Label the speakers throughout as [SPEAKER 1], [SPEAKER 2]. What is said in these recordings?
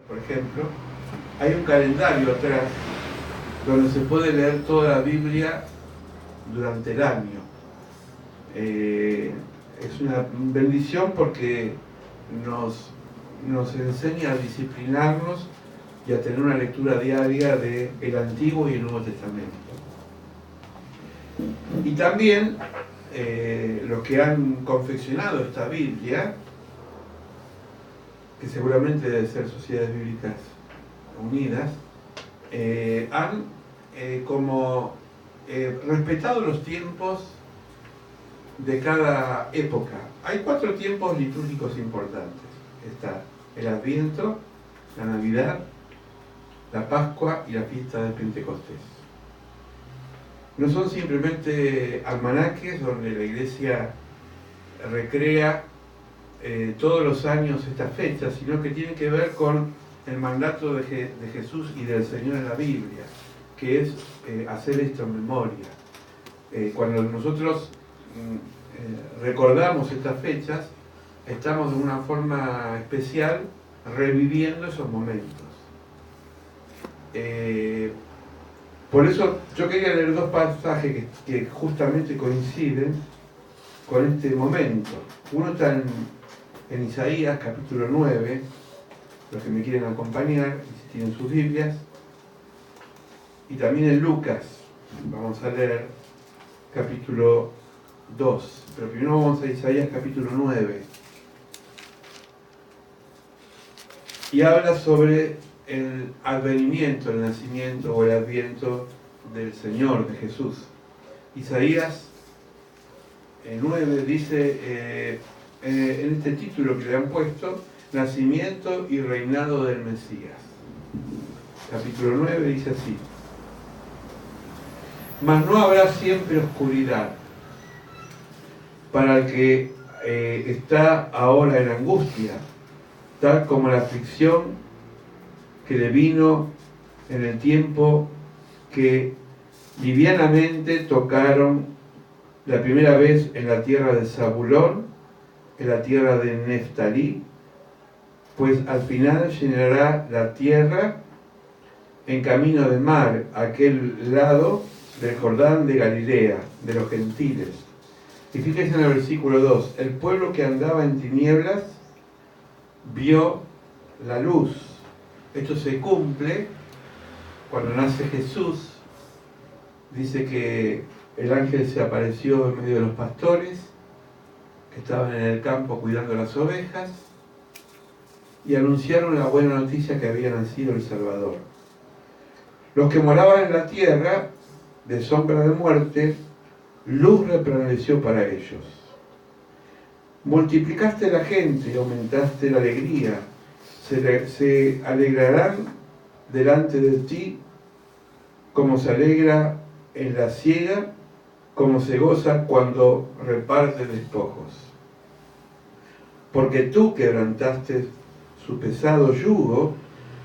[SPEAKER 1] por ejemplo, hay un calendario atrás donde se puede leer toda la Biblia durante el año. Es una bendición porque nos enseña a disciplinarnos y a tener una lectura diaria del Antiguo y el Nuevo Testamento. Y también los que han confeccionado esta Biblia, que seguramente deben ser sociedades bíblicas unidas, han respetado los tiempos de cada época. Hay 4 tiempos litúrgicos importantes. Está el Adviento, la Navidad, la Pascua y la fiesta de Pentecostés. No son simplemente almanaques donde la Iglesia recrea todos los años estas fechas, sino que tienen que ver con el mandato de Jesús y del Señor en la Biblia, que es hacer esto en memoria. Cuando nosotros recordamos estas fechas, estamos de una forma especial reviviendo esos momentos. Por eso yo quería leer 2 pasajes que justamente coinciden con este momento. Uno está en Isaías capítulo 9, los que me quieren acompañar, si tienen sus Biblias, y también en Lucas, vamos a leer capítulo 2, pero primero vamos a Isaías capítulo 9, y habla sobre el advenimiento, el nacimiento o el adviento del Señor, de Jesús. Isaías 9 dice, en este título que le han puesto, Nacimiento y reinado del Mesías. Capítulo 9 dice así: Mas no habrá siempre oscuridad para el que está ahora en angustia, tal como la aflicción que le vino en el tiempo que livianamente tocaron la primera vez en la tierra de Zabulón, en la tierra de Neftalí, pues al final llenará la tierra en camino de mar, aquel lado del Jordán de Galilea, de los gentiles. Y fíjense en el versículo 2, el pueblo que andaba en tinieblas vio la luz. Esto se cumple cuando nace Jesús. Dice que el ángel se apareció en medio de los pastores que estaban en el campo cuidando las ovejas y anunciaron la buena noticia que había nacido el Salvador. Los que moraban en la tierra de sombra de muerte, luz resplandeció para ellos. Multiplicaste la gente y aumentaste la alegría. Se alegrarán delante de ti como se alegra en la siega, como se goza cuando reparte despojos. Porque tú quebrantaste su pesado yugo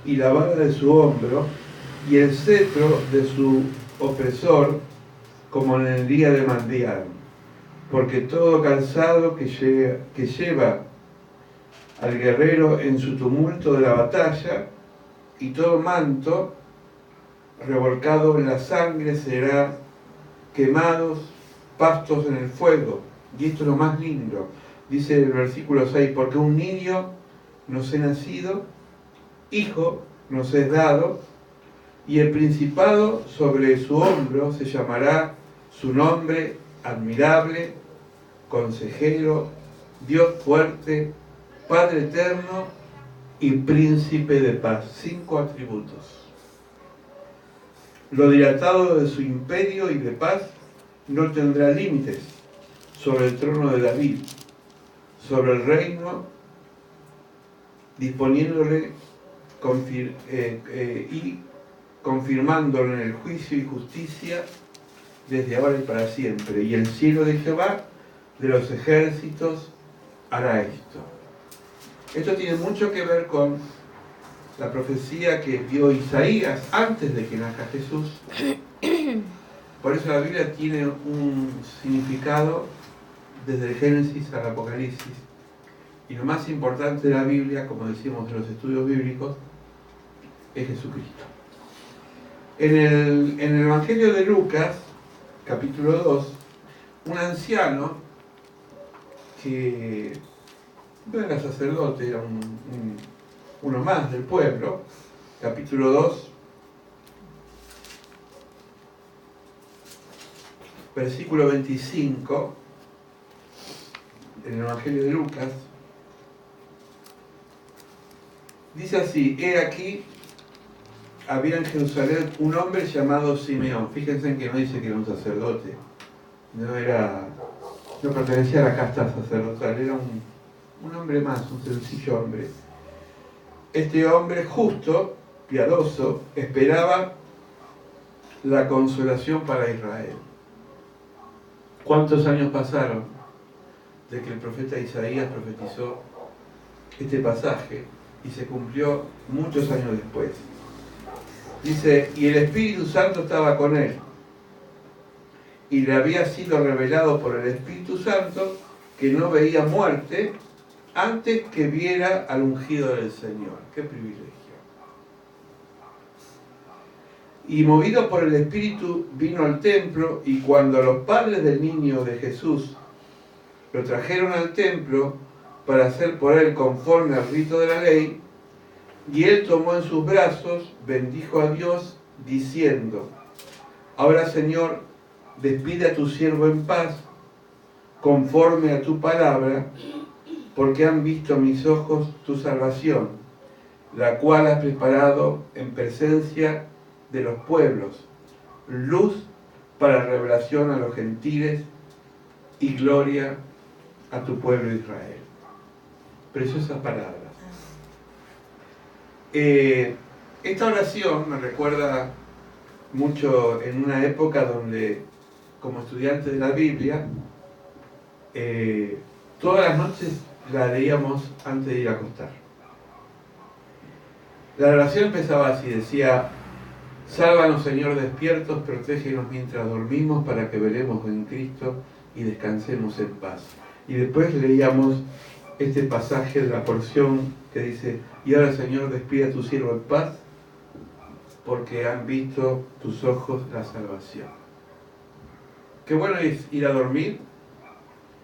[SPEAKER 1] y la vara de su hombro y el cetro de su opresor, como en el día de Mandián. Porque todo calzado que lleva al guerrero en su tumulto de la batalla, y todo manto revolcado en la sangre será quemados, pastos en el fuego. Y esto es lo más lindo, dice el versículo 6, porque un niño nos es nacido, hijo nos es dado, y el principado sobre su hombro se llamará su nombre admirable, consejero, Dios fuerte, Padre eterno y príncipe de paz. 5 atributos. Lo dilatado de su imperio y de paz no tendrá límites sobre el trono de David, sobre el reino, disponiéndole y confirmándolo en el juicio y justicia desde ahora y para siempre. Y el cielo de Jehová de los ejércitos hará esto. Esto tiene mucho que ver con la profecía que dio Isaías antes de que nazca Jesús. Por eso la Biblia tiene un significado desde el Génesis al Apocalipsis. Y lo más importante de la Biblia, como decíamos en los estudios bíblicos, es Jesucristo. En el Evangelio de Lucas, capítulo 2, un anciano que no era sacerdote, era uno más del pueblo, capítulo 2, versículo 25, en el Evangelio de Lucas, dice así: he aquí, había en Jerusalén un hombre llamado Simeón. Fíjense en que no dice que era un sacerdote, no pertenecía a la casta sacerdotal, era un hombre más, un sencillo hombre. Este hombre justo, piadoso, esperaba la consolación para Israel. ¿Cuántos años pasaron de que el profeta Isaías profetizó este pasaje y se cumplió muchos años después? Dice, y el Espíritu Santo estaba con él, y le había sido revelado por el Espíritu Santo que no veía muerte antes que viera al ungido del Señor. ¡Qué privilegio! Y movido por el Espíritu vino al templo, y cuando los padres del niño de Jesús lo trajeron al templo para hacer por él conforme al rito de la ley, y él tomó en sus brazos, bendijo a Dios, diciendo, ahora Señor, despide a tu siervo en paz, conforme a tu palabra, porque han visto mis ojos tu salvación, la cual has preparado en presencia de los pueblos, luz para revelación a los gentiles y gloria a tu pueblo Israel. Preciosas palabras. Esta oración me recuerda mucho en una época donde, como estudiante de la Biblia, todas las noches la leíamos antes de ir a acostar. La oración empezaba así, decía, sálvanos Señor despiertos, protégenos mientras dormimos para que velemos en Cristo y descansemos en paz. Y después leíamos este pasaje de la porción que dice, y ahora Señor despide a tu siervo en paz, porque han visto tus ojos la salvación. Qué bueno es ir a dormir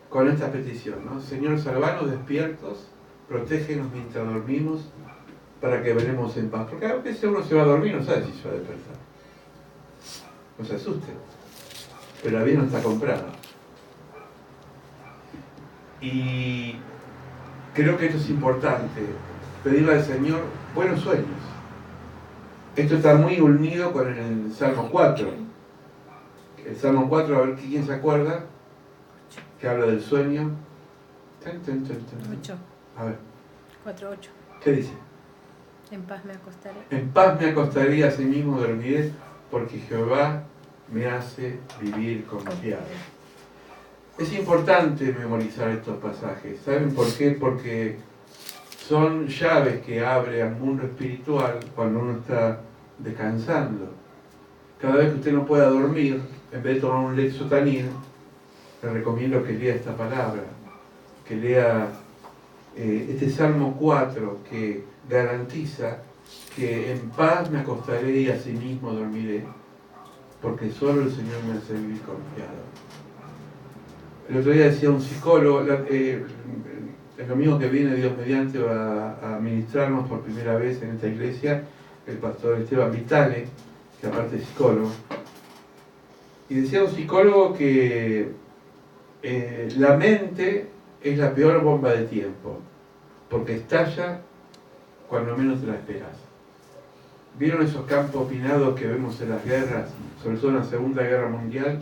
[SPEAKER 1] con esta petición, ¿no? Señor, salvanos despiertos, protégenos mientras dormimos, para que velemos en paz. Porque a veces uno se va a dormir y no sabe si se va a despertar. No se asuste. Pero la vida no está comprada. Y creo que esto es importante, pedirle al Señor buenos sueños. Esto está muy unido con el Salmo 4. El Salmo 4, a ver quién se acuerda, que habla del sueño.
[SPEAKER 2] 8.
[SPEAKER 1] A ver.
[SPEAKER 2] 4:8.
[SPEAKER 1] ¿Qué dice?
[SPEAKER 2] En paz me acostaré.
[SPEAKER 1] En paz me acostaré y así mismo dormiré, porque Jehová me hace vivir confiado. Es importante memorizar estos pasajes. ¿Saben por qué? Porque son llaves que abre al mundo espiritual cuando uno está descansando. Cada vez que usted no pueda dormir, en vez de tomar un Lexotanil, le recomiendo que lea esta palabra, que lea este Salmo 4, que garantiza que en paz me acostaré y asimismo dormiré, porque solo el Señor me hace vivir confiado. El otro día decía un psicólogo, el domingo que viene, Dios mediante, va a ministrarnos por primera vez en esta iglesia el pastor Esteban Vitale, que aparte es psicólogo. Y decía un psicólogo que la mente es la peor bomba de tiempo, porque estalla cuando menos te la esperas. ¿Vieron esos campos minados que vemos en las guerras, sobre todo en la Segunda Guerra Mundial?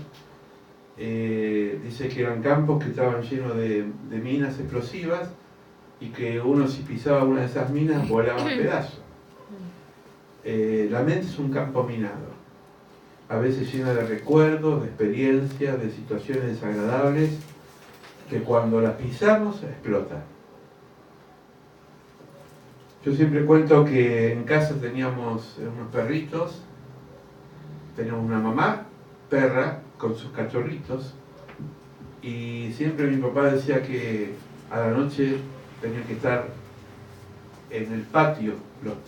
[SPEAKER 1] Dice que eran campos que estaban llenos de minas explosivas y que uno, si pisaba una de esas minas, volaba en pedazos. La mente es un campo minado, a veces llena de recuerdos, de experiencias, de situaciones desagradables que cuando las pisamos explotan. Yo siempre cuento que en casa teníamos unos perritos, teníamos una mamá, perra, con sus cachorritos, y siempre mi papá decía que a la noche tenía que estar en el patio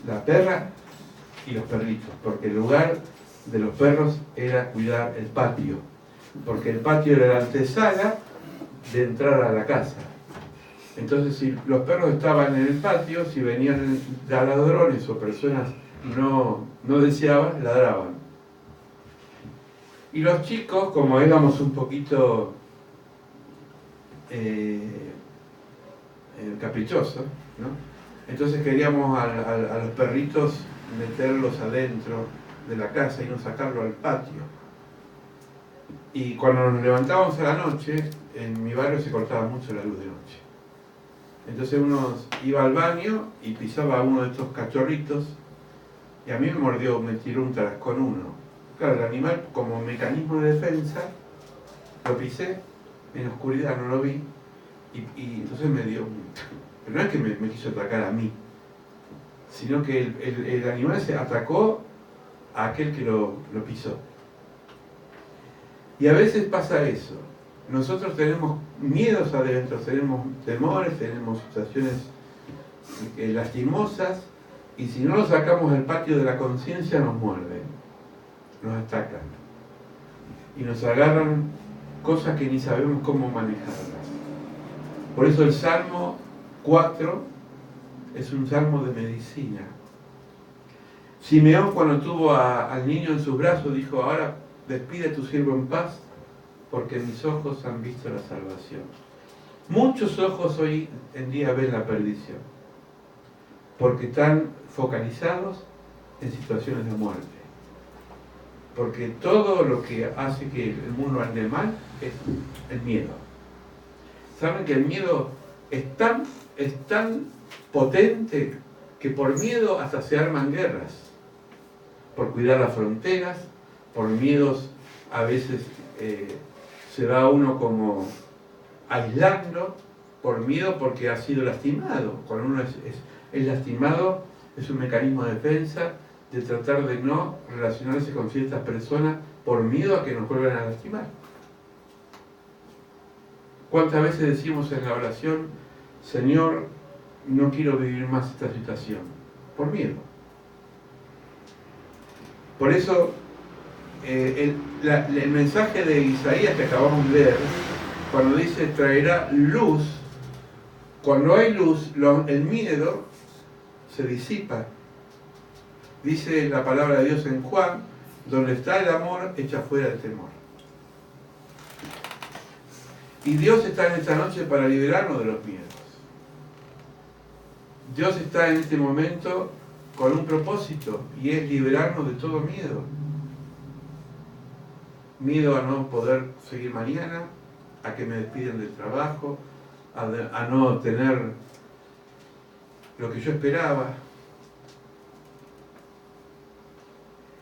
[SPEAKER 1] la perra y los perritos, porque el lugar de los perros era cuidar el patio, porque el patio era la antesala de entrar a la casa. Entonces, si los perros estaban en el patio, si venían ladrones o personas no deseaban, ladraban. Y los chicos, como éramos un poquito caprichosos, ¿no? Entonces queríamos a los perritos meterlos adentro de la casa y no sacarlo al patio. Y cuando nos levantábamos a la noche, en mi barrio se cortaba mucho la luz de noche. Entonces uno iba al baño y pisaba a uno de estos cachorritos y a mí me tiró un tarascón uno. Claro, el animal como mecanismo de defensa, lo pisé, en la oscuridad no lo vi y entonces me dio... Pero no es que me quiso atacar a mí, sino que el animal se atacó a aquel que lo pisó. Y a veces pasa eso. Nosotros tenemos miedos adentro, tenemos temores, tenemos situaciones lastimosas, y si no lo sacamos al patio de la conciencia nos muerden, nos atacan y nos agarran cosas que ni sabemos cómo manejarlas. Por eso el Salmo 4 es un salmo de medicina. Simeón, cuando tuvo al niño en sus brazos, dijo: ahora despide a tu siervo en paz, porque mis ojos han visto la salvación. Muchos ojos hoy en día ven la perdición, porque están focalizados en situaciones de muerte. Porque todo lo que hace que el mundo ande mal es el miedo. ¿Saben que el miedo es tan potente que por miedo hasta se arman guerras? Por cuidar las fronteras, por miedos a veces se va uno como aislando, por miedo porque ha sido lastimado. Cuando uno es lastimado, es un mecanismo de defensa, de tratar de no relacionarse con ciertas personas por miedo a que nos vuelvan a lastimar. ¿Cuántas veces decimos en la oración: Señor, no quiero vivir más esta situación? Por miedo. Por eso el mensaje de Isaías que acabamos de leer, cuando dice traerá luz, cuando hay luz, el miedo se disipa. Dice la palabra de Dios en Juan: donde está el amor, echa fuera el temor. Y Dios está en esta noche para liberarnos de los miedos. Dios está en este momento con un propósito, y es liberarnos de todo miedo. Miedo a no poder seguir mañana, a que me despiden del trabajo, a no tener lo que yo esperaba.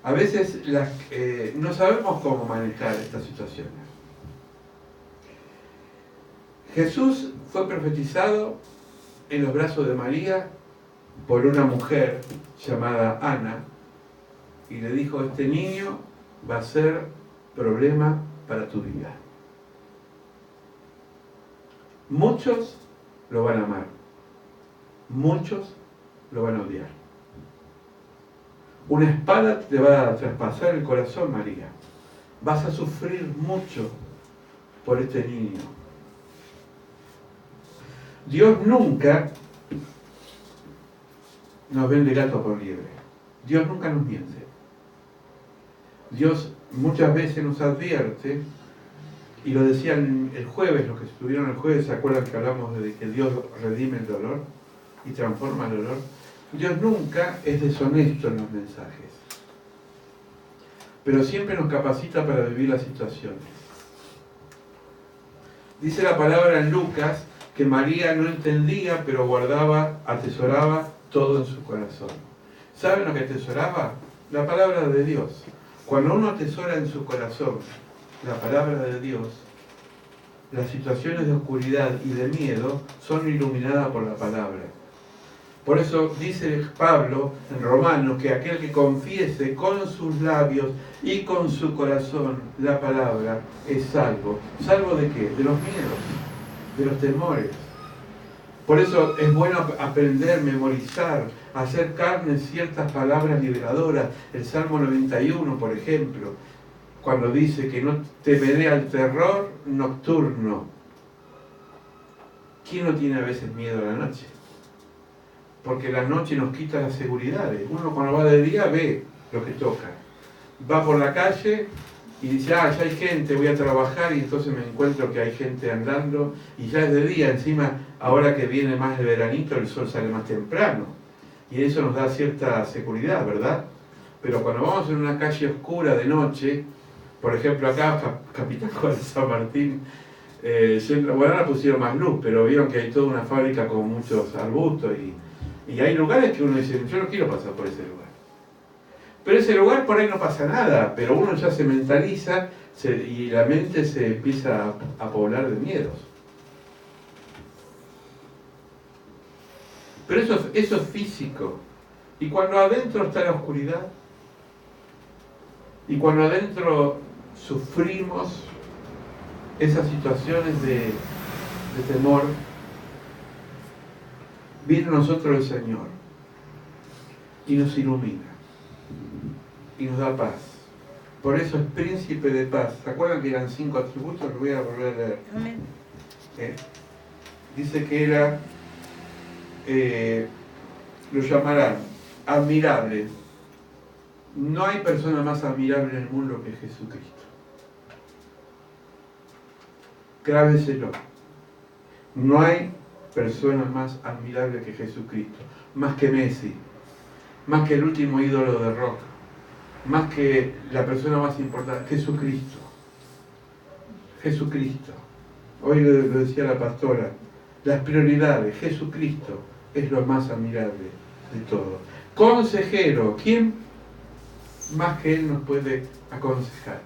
[SPEAKER 1] A veces no sabemos cómo manejar estas situaciones. Jesús fue profetizado en los brazos de María por una mujer llamada Ana, y le dijo: este niño va a ser problema para tu vida. Muchos lo van a amar, muchos lo van a odiar. Una espada te va a traspasar el corazón, María. Vas a sufrir mucho por este niño. Dios nunca nos vende gato por liebre. Dios nunca nos miente. Dios muchas veces nos advierte, y lo decían el jueves, los que estuvieron el jueves, ¿se acuerdan que hablamos de que Dios redime el dolor y transforma el dolor? Dios nunca es deshonesto en los mensajes, pero siempre nos capacita para vivir las situaciones. Dice la palabra en Lucas que María no entendía, pero guardaba, atesoraba todo en su corazón. ¿Saben lo que atesoraba? La palabra de Dios. Cuando uno atesora en su corazón la palabra de Dios, las situaciones de oscuridad y de miedo son iluminadas por la palabra. Por eso dice Pablo en Romanos que aquel que confiese con sus labios y con su corazón la palabra es salvo. ¿Salvo de qué? De los miedos, de los temores. Por eso es bueno aprender, memorizar, hacer carne ciertas palabras liberadoras. El Salmo 91, por ejemplo, cuando dice que no temeré al terror nocturno. ¿Quién no tiene a veces miedo a la noche? Porque la noche nos quita las seguridades. Uno cuando va de día ve lo que toca. Va por la calle y dice, ya hay gente, voy a trabajar, y entonces me encuentro que hay gente andando, y ya es de día. Encima, ahora que viene más el veranito, el sol sale más temprano, y eso nos da cierta seguridad, ¿verdad? Pero cuando vamos en una calle oscura de noche, por ejemplo acá, Capitán Juan de San Martín, bueno, ahora pusieron más luz, pero vieron que hay toda una fábrica con muchos arbustos, y hay lugares que uno dice, yo no quiero pasar por ese lugar. Pero ese lugar por ahí no pasa nada, pero uno ya se mentaliza y la mente se empieza a poblar de miedos. Pero eso es físico. Y cuando adentro está la oscuridad, y cuando adentro sufrimos esas situaciones de temor, viene a nosotros el Señor y nos ilumina y nos da paz. Por eso es príncipe de paz. ¿Se acuerdan que eran 5 atributos? Lo voy a volver a leer.
[SPEAKER 2] Amén.
[SPEAKER 1] Dice que era, lo llamarán admirable. No hay persona más admirable en el mundo que Jesucristo. Grábeselo. No hay persona más admirable que Jesucristo. Más que Messi. Más que el último ídolo de rock. Más que la persona más importante. Jesucristo. Jesucristo. Hoy lo decía la pastora. Las prioridades. Jesucristo es lo más admirable de todo. Consejero. ¿Quién más que Él nos puede aconsejar?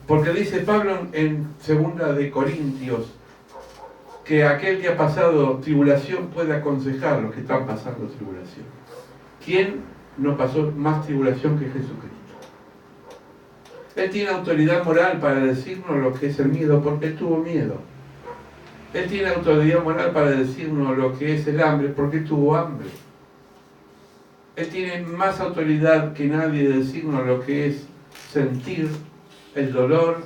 [SPEAKER 1] Porque dice Pablo en 2 de Corintios que aquel que ha pasado tribulación puede aconsejar a los que están pasando tribulación. ¿Quién no pasó más tribulación que Jesucristo? Él tiene autoridad moral para decirnos lo que es el miedo, porque Él tuvo miedo. Él tiene autoridad moral para decirnos lo que es el hambre, porque Él tuvo hambre. Él tiene más autoridad que nadie de decirnos lo que es sentir el dolor,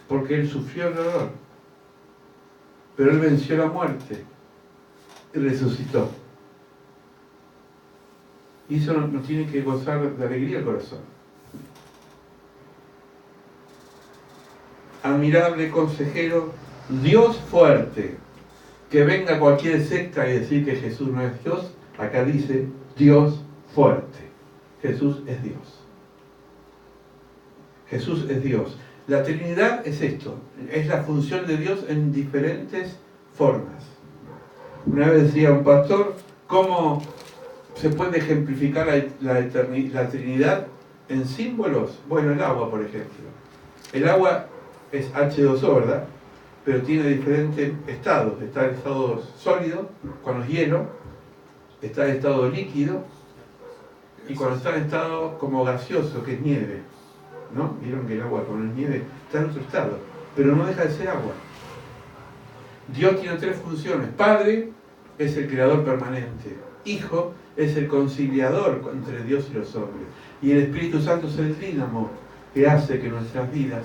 [SPEAKER 1] porque Él sufrió el dolor. Pero Él venció la muerte y resucitó. Y eso nos tiene que gozar de alegría el corazón. Admirable consejero, Dios fuerte. Que venga cualquier secta y decir que Jesús no es Dios, acá dice Dios fuerte. Jesús es Dios. Jesús es Dios. La Trinidad es esto, es la función de Dios en diferentes formas. Una vez decía un pastor, ¿cómo se puede ejemplificar la Trinidad en símbolos? Bueno, el agua, por ejemplo. El agua es H2O, ¿verdad? Pero tiene diferentes estados. Está el estado sólido, cuando es hielo, está el estado líquido, y cuando está en estado como gaseoso, que es nieve. ¿No? Vieron que el agua con el nieve está en otro estado, pero no deja de ser agua. Dios tiene 3 funciones. Padre es el creador permanente. Hijo es el conciliador entre Dios y los hombres. Y el Espíritu Santo es el dínamo que hace que nuestras vidas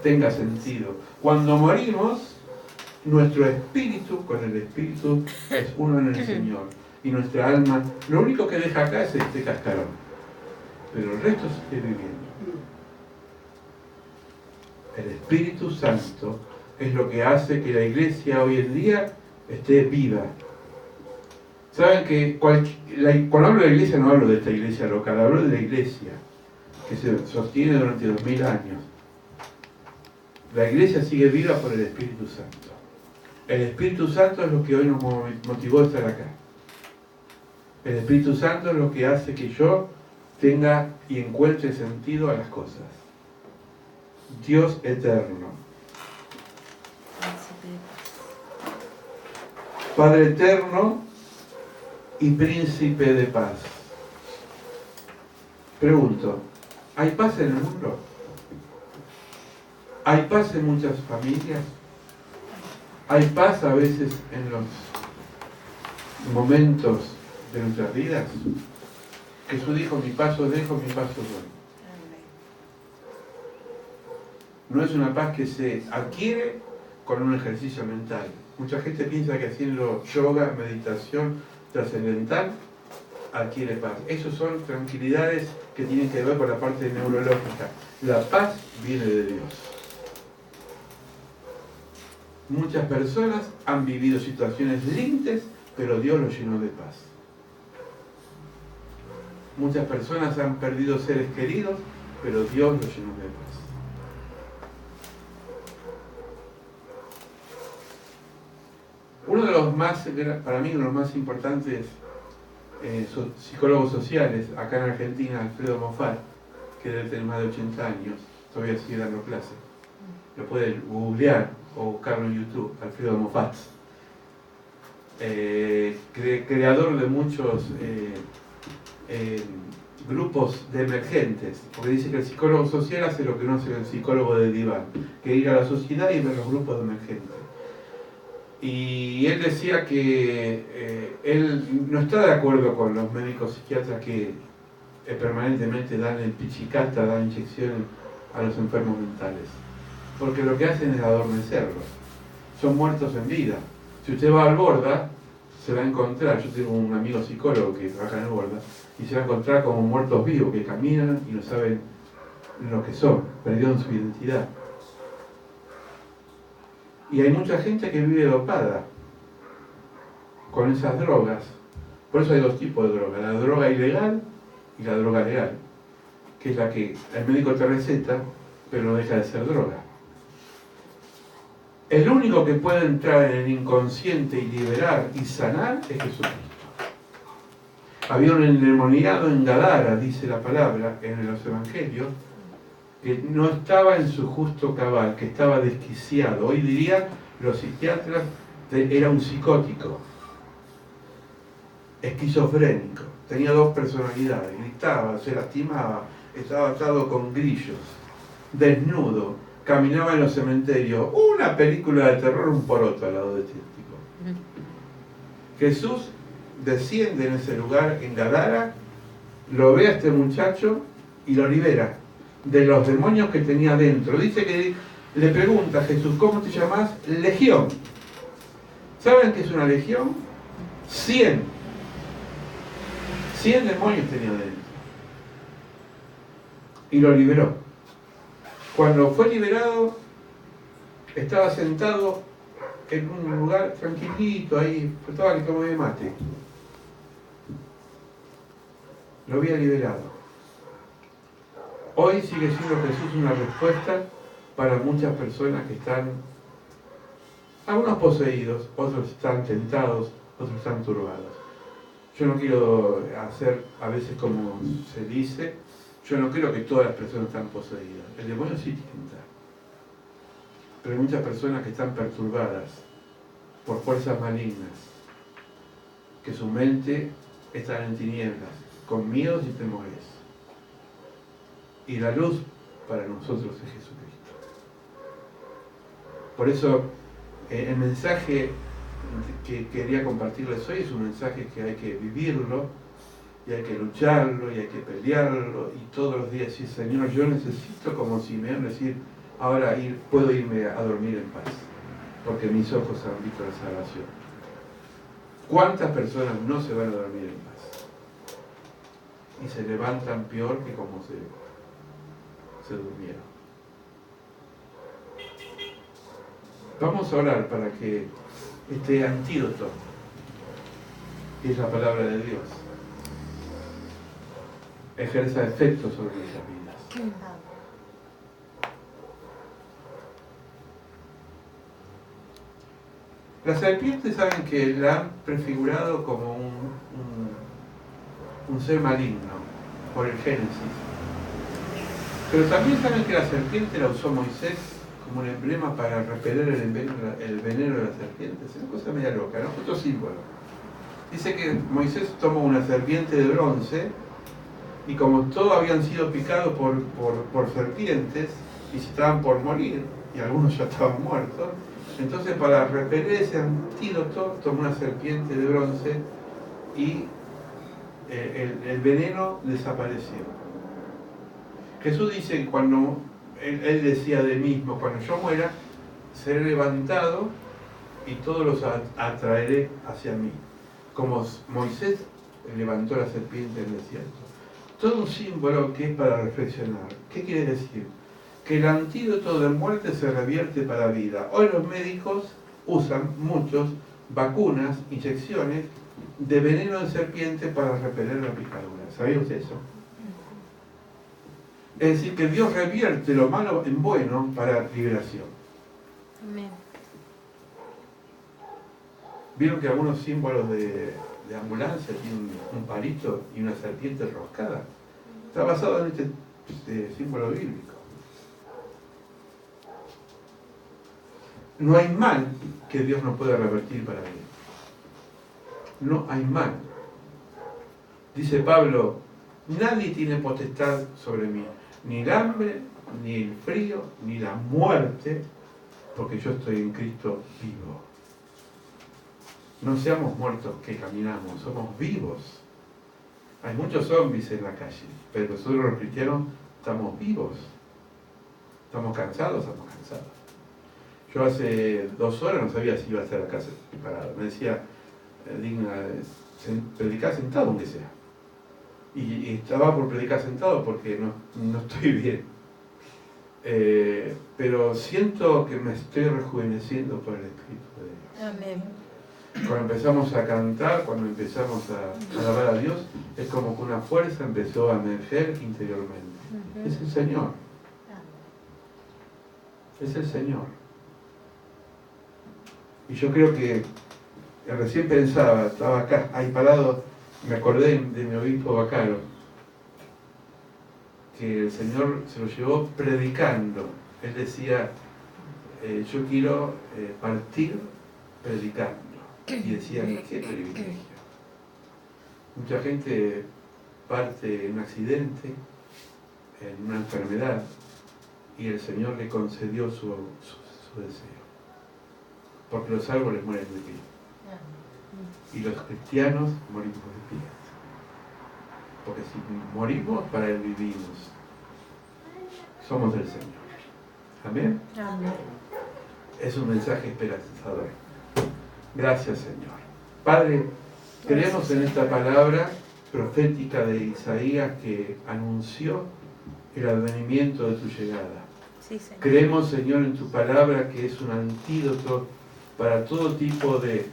[SPEAKER 1] tengan sentido. Cuando morimos, nuestro espíritu con el Espíritu es uno en el Señor. Y nuestra alma, lo único que deja acá es este cascarón. Pero el resto sigue viviendo. El Espíritu Santo es lo que hace que la iglesia hoy en día esté viva. Saben que cuando hablo de la iglesia no hablo de esta iglesia local, hablo de la iglesia que se sostiene durante 2000 años. La iglesia sigue viva por el Espíritu Santo. El Espíritu Santo es lo que hoy nos motivó a estar acá. El Espíritu Santo es lo que hace que yo tenga y encuentre sentido a las cosas. Dios eterno. Padre eterno y príncipe de paz. Pregunto, ¿hay paz en el mundo? ¿Hay paz en muchas familias? ¿Hay paz a veces en los momentos de nuestras vidas? Jesús dijo, mi paso dejo, mi paso doy. No es una paz que se adquiere con un ejercicio mental. Mucha gente piensa que haciendo yoga, meditación trascendental, adquiere paz. Esas son tranquilidades que tienen que ver con la parte neurológica. La paz viene de Dios. Muchas personas han vivido situaciones límites, pero Dios los llenó de paz. Muchas personas han perdido seres queridos, pero Dios los llenó de paz. Uno de los más, para mí, uno de los más importantes psicólogos sociales acá en Argentina, Alfredo Moffat, que debe tener más de 80 años, todavía sigue dando clase. Lo pueden googlear o buscarlo en YouTube, Alfredo Moffat. Creador de muchos grupos de emergentes, porque dice que el psicólogo social hace lo que no hace el psicólogo de diván, que ir a la sociedad y ver los grupos de emergentes. Y él decía que él no está de acuerdo con los médicos psiquiatras que permanentemente dan el pichicata, dan inyecciones a los enfermos mentales, porque lo que hacen es adormecerlos. Son muertos en vida. Si usted va al Borda, se va a encontrar, yo tengo un amigo psicólogo que trabaja en el Borda, y se va a encontrar como muertos vivos, que caminan y no saben lo que son, perdieron su identidad. Y hay mucha gente que vive dopada con esas drogas. Por eso hay dos tipos de droga, la droga ilegal y la droga legal, que es la que el médico te receta, pero no deja de ser droga. El único que puede entrar en el inconsciente y liberar y sanar es Jesucristo. Había un endemoniado en Gadara, dice la palabra en los evangelios, que no estaba en su justo cabal, que estaba desquiciado. Hoy dirían los psiquiatras, era un psicótico, esquizofrénico, tenía dos personalidades, gritaba, se lastimaba, estaba atado con grillos, desnudo, caminaba en los cementerios, una película de terror un poroto al lado de este tipo. Jesús desciende en ese lugar, en Gadara, lo ve a este muchacho y lo libera de los demonios que tenía dentro. Dice que le pregunta a Jesús, ¿cómo te llamas? Legión. ¿Saben qué es una legión? 100 demonios tenía dentro. Y lo liberó. Cuando fue liberado, estaba sentado en un lugar tranquilito, ahí, estaba que tomaba mate. Lo había liberado. Hoy sigue siendo Jesús una respuesta para muchas personas que están, algunos poseídos, otros están tentados, otros están turbados. Yo no quiero hacer a veces como se dice, yo no creo que todas las personas están poseídas. El demonio sí tienta. Pero hay muchas personas que están perturbadas por fuerzas malignas, que su mente está en tinieblas, con miedos y temores. Y la luz para nosotros es Jesucristo. Por eso el mensaje que quería compartirles hoy es un mensaje que hay que vivirlo, y hay que lucharlo, y hay que pelearlo, y todos los días decir, Señor, yo necesito, como Simeón, decir, ahora puedo irme a dormir en paz, porque mis ojos han visto la salvación. ¿Cuántas personas no se van a dormir en paz? Y se levantan peor que como se durmieron. Vamos a orar para que este antídoto, que es la palabra de Dios, ejerza efecto sobre nuestras vidas. Las serpientes saben que la han prefigurado como un ser maligno por el Génesis. Pero también saben que la serpiente la usó Moisés como un emblema para repeler el veneno de las serpientes. Es una cosa media loca, ¿no? Otro símbolo. Dice que Moisés tomó una serpiente de bronce y como todos habían sido picados por serpientes y se estaban por morir, y algunos ya estaban muertos, entonces para repeler ese antídoto tomó una serpiente de bronce y el veneno desapareció. Jesús dice que cuando él decía de mismo, cuando yo muera, seré levantado y todos los atraeré hacia mí. Como Moisés levantó la serpiente en el desierto. Todo un símbolo que es para reflexionar. ¿Qué quiere decir? Que el antídoto de muerte se revierte para vida. Hoy los médicos usan muchos vacunas, inyecciones de veneno de serpiente para repeler la picadura. ¿Sabía usted eso? Es decir, que Dios revierte lo malo en bueno para liberación.
[SPEAKER 2] Amén.
[SPEAKER 1] ¿Vieron que algunos símbolos de ambulancia tienen un palito y una serpiente enroscada? Está basado en este símbolo bíblico. No hay mal que Dios no pueda revertir para bien. No hay mal. Dice Pablo, nadie tiene potestad sobre mí, ni el hambre, ni el frío, ni la muerte, porque yo estoy en Cristo vivo. No seamos muertos que caminamos, somos vivos. Hay muchos zombies en la calle, pero nosotros los cristianos estamos vivos. ¿Estamos cansados? Estamos cansados. Yo hace 2 horas no sabía si iba a estar acá parado. Me decía, digna, predicar sentado aunque sea. Y estaba por predicar sentado porque no estoy bien. Pero siento que me estoy rejuveneciendo por el Espíritu de Dios.
[SPEAKER 2] Amén.
[SPEAKER 1] Cuando empezamos a cantar, cuando empezamos a alabar a Dios, es como que una fuerza empezó a emerger interiormente. Es el Señor. Es el Señor. Y yo creo que recién pensaba, estaba acá, ahí parado, me acordé de mi obispo Bacaro, que el Señor se lo llevó predicando. Él decía, yo quiero partir predicando. Y decía, qué privilegio. Mucha gente parte en un accidente, en una enfermedad, y el Señor le concedió su deseo. Porque los árboles mueren de pie. Y los cristianos morimos de pie. Porque si morimos, para Él vivimos. Somos del Señor. Amén.
[SPEAKER 2] Amén.
[SPEAKER 1] Es un mensaje esperanzador. Gracias, Señor. Padre, creemos en esta palabra profética de Isaías que anunció el advenimiento de tu llegada.
[SPEAKER 2] Sí, Señor.
[SPEAKER 1] Creemos, Señor, en tu palabra que es un antídoto para todo tipo de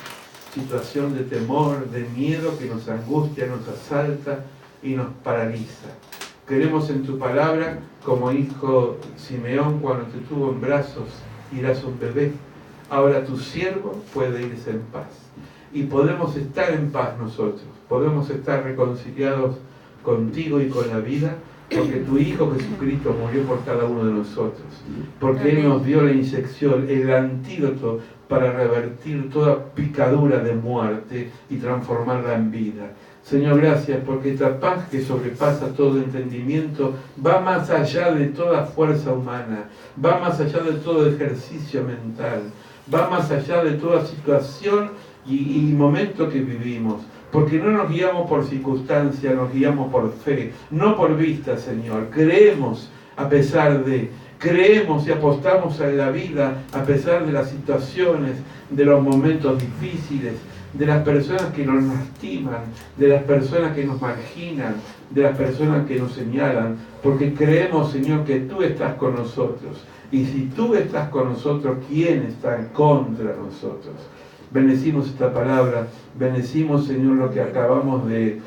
[SPEAKER 1] situación de temor, de miedo que nos angustia, nos asalta y nos paraliza. Creemos en tu palabra como hijo Simeón cuando te tuvo en brazos y eras un bebé. Ahora tu siervo puede irse en paz. Y podemos estar en paz nosotros. Podemos estar reconciliados contigo y con la vida, porque tu Hijo Jesucristo murió por cada uno de nosotros. Porque Él nos dio la inyección, el antídoto para revertir toda picadura de muerte y transformarla en vida. Señor, gracias porque esta paz que sobrepasa todo entendimiento va más allá de toda fuerza humana, va más allá de todo ejercicio mental, va más allá de toda situación y momento que vivimos. Porque no nos guiamos por circunstancia, nos guiamos por fe, no por vista, Señor. Creemos a pesar de, creemos y apostamos a la vida a pesar de las situaciones, de los momentos difíciles, de las personas que nos lastiman, de las personas que nos marginan, de las personas que nos señalan, porque creemos, Señor, que tú estás con nosotros. Y si tú estás con nosotros, ¿quién está contra nosotros? Bendecimos esta palabra, bendecimos, Señor, lo que acabamos de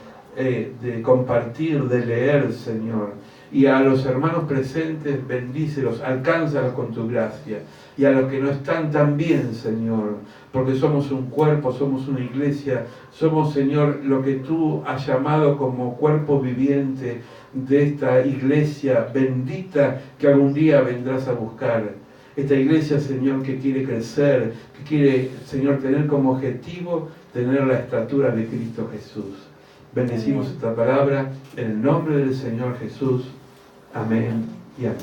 [SPEAKER 1] compartir, de leer, Señor. Y a los hermanos presentes, bendícelos, alcánzalos con tu gracia. Y a los que no están también, Señor, porque somos un cuerpo, somos una iglesia, somos, Señor, lo que tú has llamado como cuerpo viviente de esta iglesia bendita que algún día vendrás a buscar. Esta iglesia, Señor, que quiere crecer, que quiere, Señor, tener como objetivo tener la estatura de Cristo Jesús. Bendecimos esta palabra en el nombre del Señor Jesús. Amén y amén.